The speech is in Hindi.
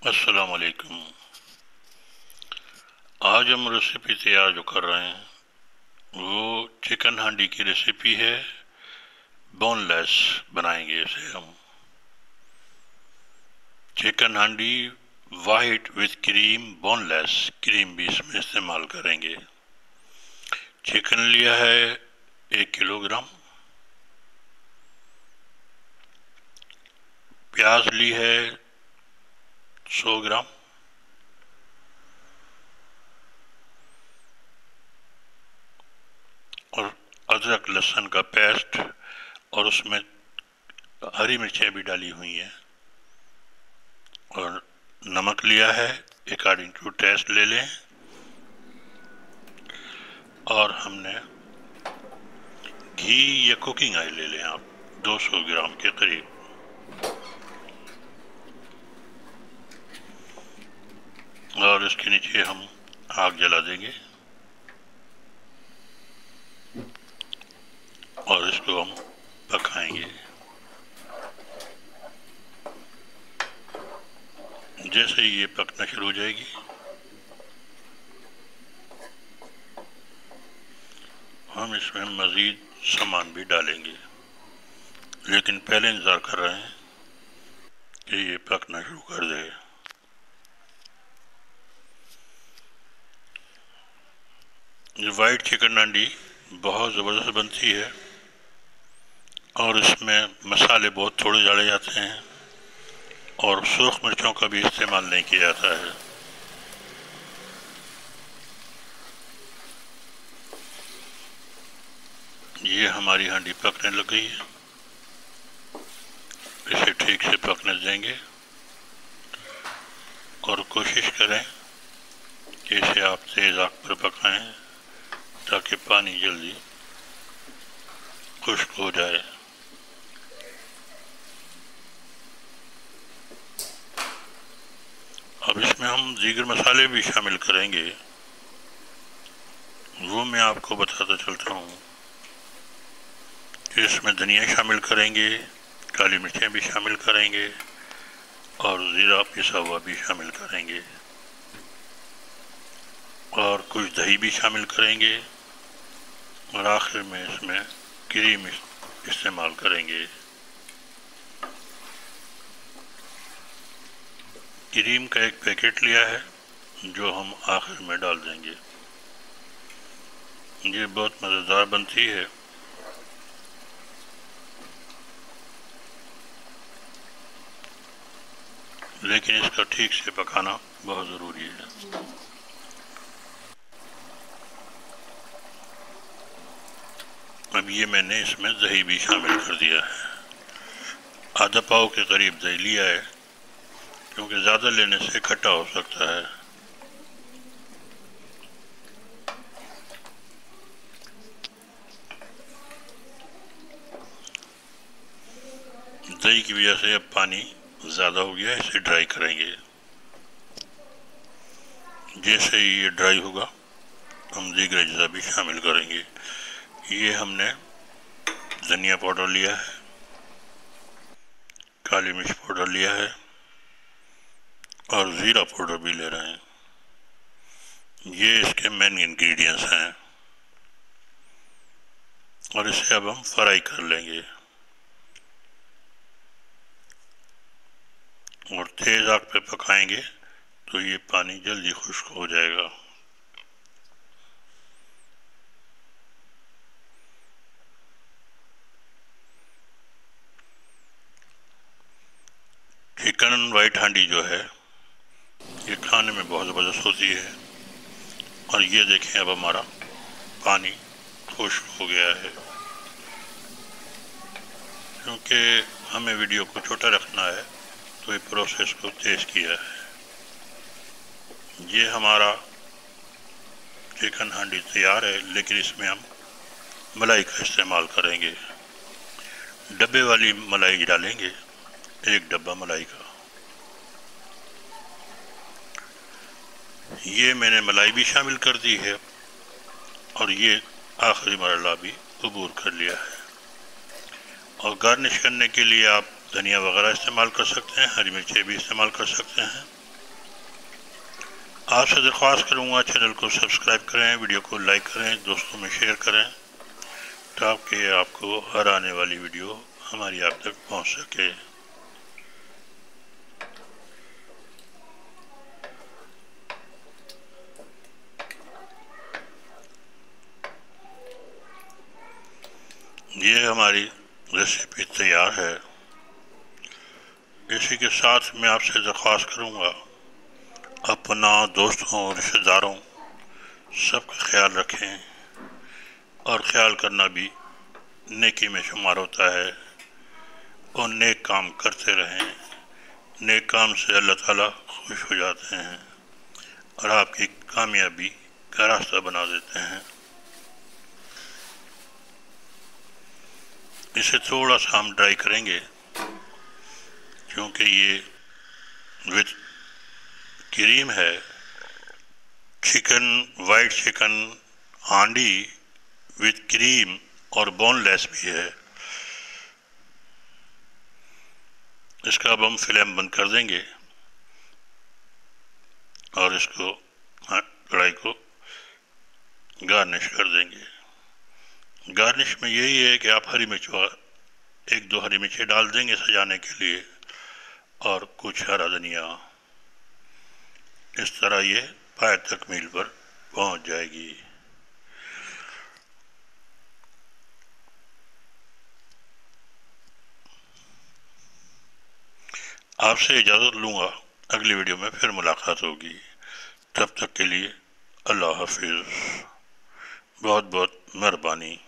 अस्सलाम वालेकुम। आज हम रेसिपी तैयार जो कर रहे हैं वो चिकन हांडी की रेसिपी है। बोनलेस बनाएंगे इसे हम। चिकन हांडी white with cream, boneless cream भी इसमें इस्तेमाल करेंगे। चिकन लिया है 1 किलोग्राम। प्याज ली है 100 ग्राम। और अदरक लहसुन का पेस्ट, और उसमें हरी मिर्चें भी डाली हुई हैं। और नमक लिया है अकॉर्डिंग टू टेस्ट ले लें। और हमने घी या कुकिंग ऑयल ले लें आप, 200 ग्राम के करीब। और इसके नीचे हम आग जला देंगे और इसको हम पकाएंगे। जैसे ही ये पकना शुरू हो जाएगी, हम इसमें मज़ीद सामान भी डालेंगे, लेकिन पहले इंतज़ार कर रहे हैं कि ये पकना शुरू कर दे। ये वाइट चिकन हांडी बहुत ज़बरदस्त बनती है और इसमें मसाले बहुत थोड़े डाले जाते हैं और सूख मिर्चों का भी इस्तेमाल नहीं किया जाता है। ये हमारी हांडी पकने लग गई है। इसे ठीक से पकने देंगे और कोशिश करें कि इसे आप तेज़ आग पर पकाएं ताकि पानी जल्दी खुश्क हो जाए। अब इसमें हम दीगर मसाले भी शामिल करेंगे, वो मैं आपको बताता चलता हूँ कि इसमें धनिया शामिल करेंगे, काली मिर्चें भी शामिल करेंगे और ज़ीरा पिसा हुआ भी शामिल करेंगे और कुछ दही भी शामिल करेंगे और आखिर में इसमें क्रीम इस्तेमाल करेंगे। क्रीम का एक पैकेट लिया है जो हम आखिर में डाल देंगे। ये बहुत मज़ेदार बनती है। लेकिन इसका ठीक से पकाना बहुत ज़रूरी है। अब ये मैंने इसमें दही भी शामिल कर दिया है। आधा पाव के करीब दही लिया है क्योंकि ज़्यादा लेने से खट्टा हो सकता है। दही की वजह से अब पानी ज़्यादा हो गया है, इसे ड्राई करेंगे। जैसे ही ये ड्राई होगा हम दीगर अज्जा भी शामिल करेंगे। ये हमने धनिया पाउडर लिया है, काली मिर्च पाउडर लिया है और ज़ीरा पाउडर भी ले रहे हैं। ये इसके मेन इंग्रेडिएंट्स हैं और इसे अब हम फ्राई कर लेंगे और तेज़ आग पे पकाएंगे तो ये पानी जल्दी खुश्क हो जाएगा। चिकन वाइट हांडी जो है ये खाने में बहुत ज़बरदस्त होती है। और ये देखें अब हमारा पानी खुश्क हो गया है। क्योंकि हमें वीडियो को छोटा रखना है तो ये प्रोसेस को तेज़ किया है। ये हमारा चिकन हांडी तैयार है, लेकिन इसमें हम मलाई का इस्तेमाल करेंगे। डब्बे वाली मलाई डालेंगे, 1 डब्बा मलाई का। ये मैंने मलाई भी शामिल कर दी है और ये आखिरी मरला भी अबूर कर लिया है। और गार्निश करने के लिए आप धनिया वगैरह इस्तेमाल कर सकते हैं, हरी मिर्चें भी इस्तेमाल कर सकते हैं। आपसे दरख्वास्त करूँगा चैनल को सब्सक्राइब करें, वीडियो को लाइक करें, दोस्तों में शेयर करें ताकि आपको हर आने वाली वीडियो हमारी आप तक पहुँच सके। ये हमारी रेसिपी तैयार है। इसी के साथ मैं आपसे दरख्वास्त करूँगा अपना, दोस्तों, रिश्तेदारों सबका ख्याल रखें, और ख्याल करना भी नेकी में शुमार होता है, और नेक काम करते रहें। नेक काम से अल्लाह ताला खुश हो जाते हैं और आपकी कामयाबी का रास्ता बना देते हैं। इसे थोड़ा सा हम ड्राई करेंगे क्योंकि ये विद क्रीम है। चिकन, वाइट चिकन हांडी विद क्रीम और बोनलेस भी है। इसका अब हम फ्लेम बंद कर देंगे और इसको कढ़ाई को गार्निश कर देंगे। गार्निश में यही है कि आप हरी मिर्च, 1-2 हरी मिर्चें डाल देंगे सजाने के लिए, और कुछ हरा धनिया। इस तरह ये पाए तक मील पर पहुंच जाएगी। आपसे इजाज़त लूँगा, अगली वीडियो में फिर मुलाकात होगी। तब तक के लिए अल्लाह हाफिज़। बहुत बहुत मेहरबानी।